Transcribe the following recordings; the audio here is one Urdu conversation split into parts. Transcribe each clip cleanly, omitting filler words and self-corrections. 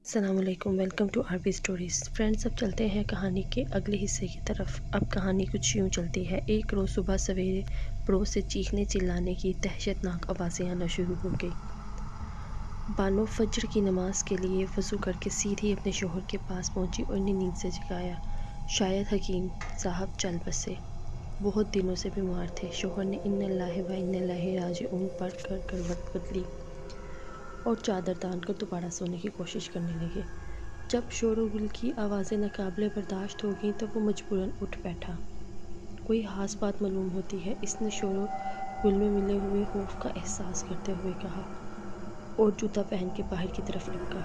السلام علیکم، welcome to R B stories. Friends, اب چلتے ہیں کہانی کے اگلے حصے کی طرف۔ اب کہانی کچھ یوں چلتی ہے۔ ایک روز صبح سویرے پڑوس سے چیخنے چلانے کی دہشت ناک آوازیں آنا شروع ہو گئی۔ بانو فجر کی نماز کے لیے وضو کر کے سیدھی اپنے شوہر کے پاس پہنچی اور انہیں نیند سے جگایا۔ شاید حکیم صاحب چل بسے، بہت دنوں سے بیمار تھے۔ شوہر نے اِنَّ اللہِ و اِنَّ اِلَیہِ راجعون پڑھ کر کروٹ بدلی اور چادر تان کر دوبارہ سونے کی کوشش کرنے لگے۔ جب شور و گل کی آوازیں ناقابل برداشت ہو گئیں تو وہ مجبوراً اٹھ بیٹھا۔ کوئی خاص بات معلوم ہوتی ہے، اس نے شور و گل میں ملے ہوئے خوف کا احساس کرتے ہوئے کہا اور جوتا پہن کے باہر کی طرف لپکا۔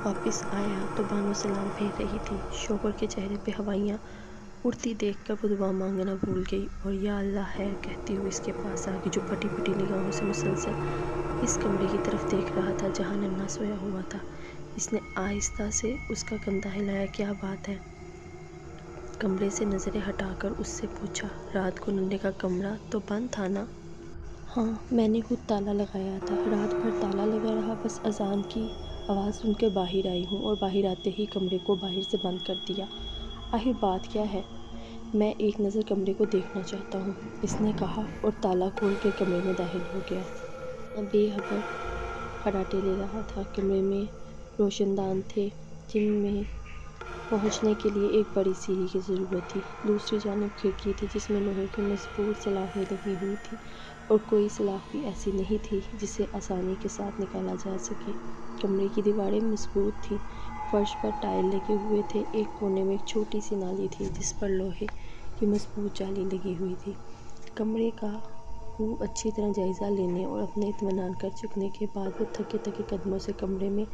واپس آیا تو بانو سلام پھیر رہی تھی۔ شوہر کے چہرے پہ ہوائیاں اڑتی دیکھ کر وہ دعا مانگنا بھول گئی اور یا اللہ خیر کہتی ہوئی اس کے پاس آ گئی، جو پھٹی پھٹی نگاہوں سے مسلسل اس کمرے کی طرف دیکھ رہا تھا جہاں ننھا سویا ہوا تھا۔ اس نے آہستہ سے اس کا کندھا ہلایا۔ کیا بات ہے؟ کمرے سے نظریں ہٹا کر اس سے پوچھا۔ رات کو ننھے کا کمرہ تو بند تھا نا؟ ہاں، میں نے خود تالا لگایا تھا، رات بھر تالا لگا رہا، بس اذان کی آواز سن کے باہر آئی ہوں اور باہر آتے ہی کمرے کو باہر سے بند کر دیا۔ آخر بات کیا ہے؟ میں ایک نظر کمرے کو دیکھنا چاہتا ہوں، اس نے کہا اور تالا کھول کے کمرے میں داخل ہو گیا۔ میں بے خبر خراٹے لے رہا تھا۔ کمرے میں روشن دان تھے جن میں پہنچنے کے لیے ایک بڑی سیڑھی کی ضرورت تھی۔ دوسری جانب کھڑکی تھی جس میں لوہے کی مضبوط سلاخیں لگی ہوئی تھیں اور کوئی سلاخ بھی ایسی نہیں تھی جسے آسانی کے ساتھ نکالا جا سکے۔ کمرے کی دیواریں مضبوط تھیں، فرش پر ٹائل لگے ہوئے تھے۔ ایک کونے میں ایک چھوٹی سی نالی تھی جس پر لوہے کی مضبوط جالی لگی ہوئی تھی۔ کمرے کا خوب اچھی طرح جائزہ لینے اور اپنا اطمینان کر چکنے کے بعد وہ تھکے تھکے قدموں سے کمرے میں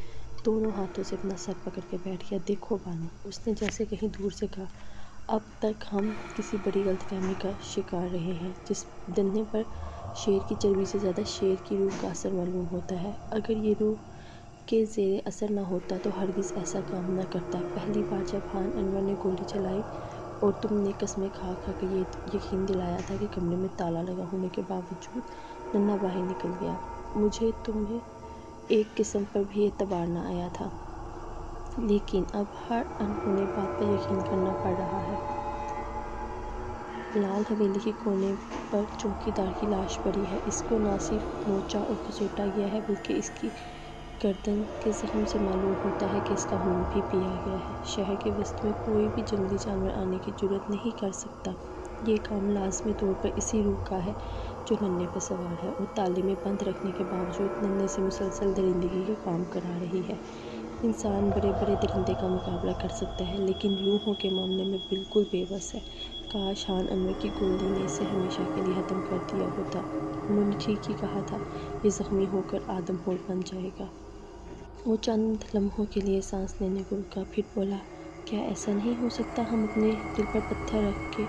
دونوں ہاتھوں سے اپنا سر پکڑ کے بیٹھ گیا۔ دیکھو بانو، اس نے جیسے کہیں دور سے کہا، اب تک ہم کسی بڑی غلط فہمی کا شکار رہے ہیں۔ جس ننھے پر شیر کی چربی سے زیادہ شیر کی روح کا اثر معلوم ہوتا ہے، اگر یہ روح کے زیر اثر نہ ہوتا تو ہرگز ایسا کام نہ کرتا۔ پہلی بار جب خان انور نے گولی چلائی اور تم نے قسمیں کھا کھا کے یہ یقین دلایا تھا کہ کمرے میں تالا لگا ہونے کے باوجود ننھا باہر نکل گیا، مجھے تمہیں ایک قسم پر بھی اعتبار نہ آیا تھا، لیکن اب ہر انہونی بات پر یقین کرنا پڑ رہا ہے۔ لال حویلی کے کونے پر چوکیدار کی لاش پڑی ہے۔ اس کو نہ صرف نوچا اور کھسوٹا گیا ہے بلکہ اس کی گردن کے زخم سے معلوم ہوتا ہے کہ اس کا خون بھی پیا گیا ہے۔ شہر کے وسط میں کوئی بھی جنگلی جانور آنے کی جرأت نہیں کر سکتا۔ یہ کام لازمی طور پر اسی روح کا ہے جو ننھے پہ سوار ہے اور تالے میں بند رکھنے کے باوجود ننھے سے مسلسل درندگی کے کام کرا رہی ہے۔ انسان بڑے بڑے درندے کا مقابلہ کر سکتا ہے لیکن روحوں کے معاملے میں بالکل بے بس ہے۔ کاش خان انور کی گولی نے اسے ہمیشہ کے لیے ختم کر دیا ہوتا۔ انہوں نے ٹھیک ہی کہا تھا، یہ زخمی ہو کر آدم خور بن جائے گا۔ وہ چند لمحوں کے لیے سانس لینے کو رکا، پھر بولا، کیا ایسا نہیں ہو سکتا ہم اپنے دل پر پتھر رکھ کے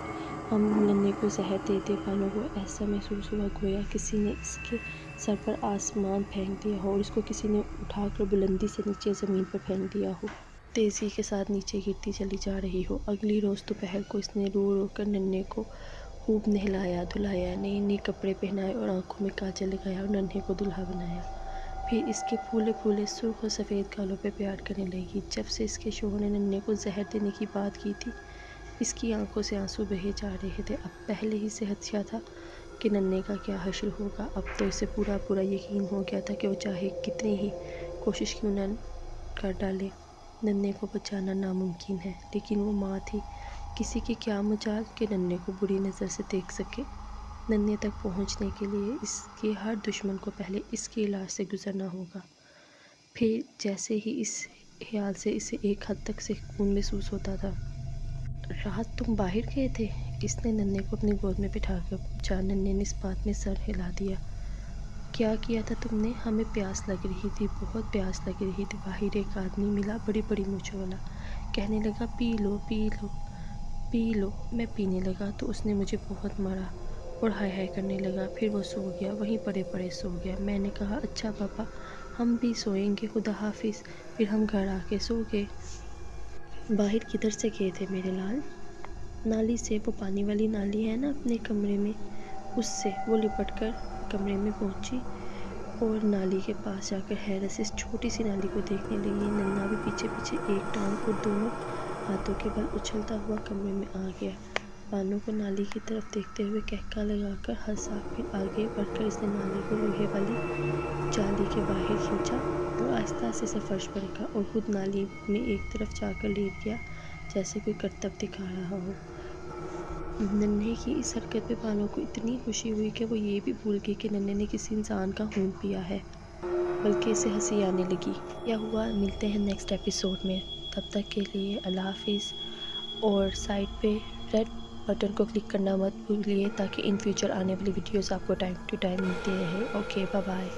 ہم ننھے کو زہر دے دیں؟ بانو کو ایسا محسوس ہوا گویا کسی نے اس کے سر پر آسمان پھینک دیا ہو اور اس کو کسی نے اٹھا کر بلندی سے نیچے زمین پر پھینک دیا ہو۔ تیزی کے ساتھ نیچے گرتی چلی جا رہی ہو۔ اگلی روز دوپہر کو اس نے رو رو کر ننھے کو خوب نہلایا دھلایا، نئے نئے کپڑے پہنائے اور آنکھوں میں کاجل لگایا اور ننھے کو دلہا بنایا۔ پھر اس کے پھولے پھولے سرخ اور سفید گالوں پہ پیار کرنے لگی۔ جب سے اس کے شوہر نے ننھے کو زہر دینے کی بات کی تھی، اس کی آنکھوں سے آنسو بہے جا رہے تھے۔ اب پہلے ہی سے خدشہ تھا کہ ننھے کا کیا حشر ہوگا، اب تو اسے پورا پورا یقین ہو گیا تھا کہ وہ چاہے کتنی ہی کوشش کیوں نہ کر ڈالے، ننھے کو بچانا ناممکن ہے۔ لیکن وہ ماں تھی، کسی کی کیا مجال کہ ننھے کو بری نظر سے دیکھ سکے۔ ننھے تک پہنچنے کے لیے اس کے ہر دشمن کو پہلے اس کی لاش سے گزرنا ہوگا۔ پھر جیسے ہی اس خیال سے اسے ایک حد تک سکون محسوس ہوتا تھا۔ رات تم باہر گئے تھے؟ اس نے ننھے کو اپنی گود میں بٹھا کر پوچھا۔ ننھے نے اس بات میں سر ہلا دیا۔ کیا کیا تھا تم نے؟ ہمیں پیاس لگ رہی تھی، بہت پیاس لگ رہی تھی۔ باہر ایک آدمی ملا، بڑی بڑی مونچھوں والا، کہنے لگا، پی لو پی لو پی لو۔ میں پینے لگا تو اس نے مجھے بہت مارا اور ہائے ہائے کرنے لگا، پھر وہ سو گیا، وہیں پڑے پڑے سو گیا۔ میں نے کہا، اچھا پاپا ہم بھی سوئیں گے، خدا حافظ۔ پھر ہم گھر آ کے سو گئے۔ باہر کدھر سے گئے تھے میرے لال؟ نالی سے، وہ پانی والی نالی ہے نا اپنے کمرے میں، اس سے۔ وہ لپٹ کر کمرے میں پہنچی اور نالی کے پاس جا کر حیرت سے اس چھوٹی سی نالی کو دیکھنے لگی۔ ننا بھی پیچھے پیچھے ایک ٹانگ اور دونوں ہاتھوں کے بل اچھلتا ہوا کمرے میں آ گیا۔ بانو کو نالی کی طرف دیکھتے ہوئے کہکا لگا کر ہنسا، پھر آگے بڑھ کر اس نے نالی کو لوہے والی جالی کے باہر کھینچا اور آہستہ سے فرش پر رکھا اور خود نالی میں ایک طرف جا کر لیٹ گیا جیسے کوئی کرتب دکھا رہا ہو۔ ننھے کی اس حرکت پہ بانو کو اتنی خوشی ہوئی کہ وہ یہ بھی بھول گئی کہ ننھے نے کسی انسان کا خون پیا ہے، بلکہ اسے ہنسی آنے لگی۔ کیا ہوا، ملتے ہیں نیکسٹ ایپیسوڈ میں، تب تک کے لیے اللہ حافظ۔ اور سائڈ پہ ریڈ بٹن کو کلک کرنا مت بھولیے تاکہ ان فیوچر آنے والی ویڈیوز آپ کو ٹائم ٹو ٹائم ملتی رہے۔ Okay, bye bye.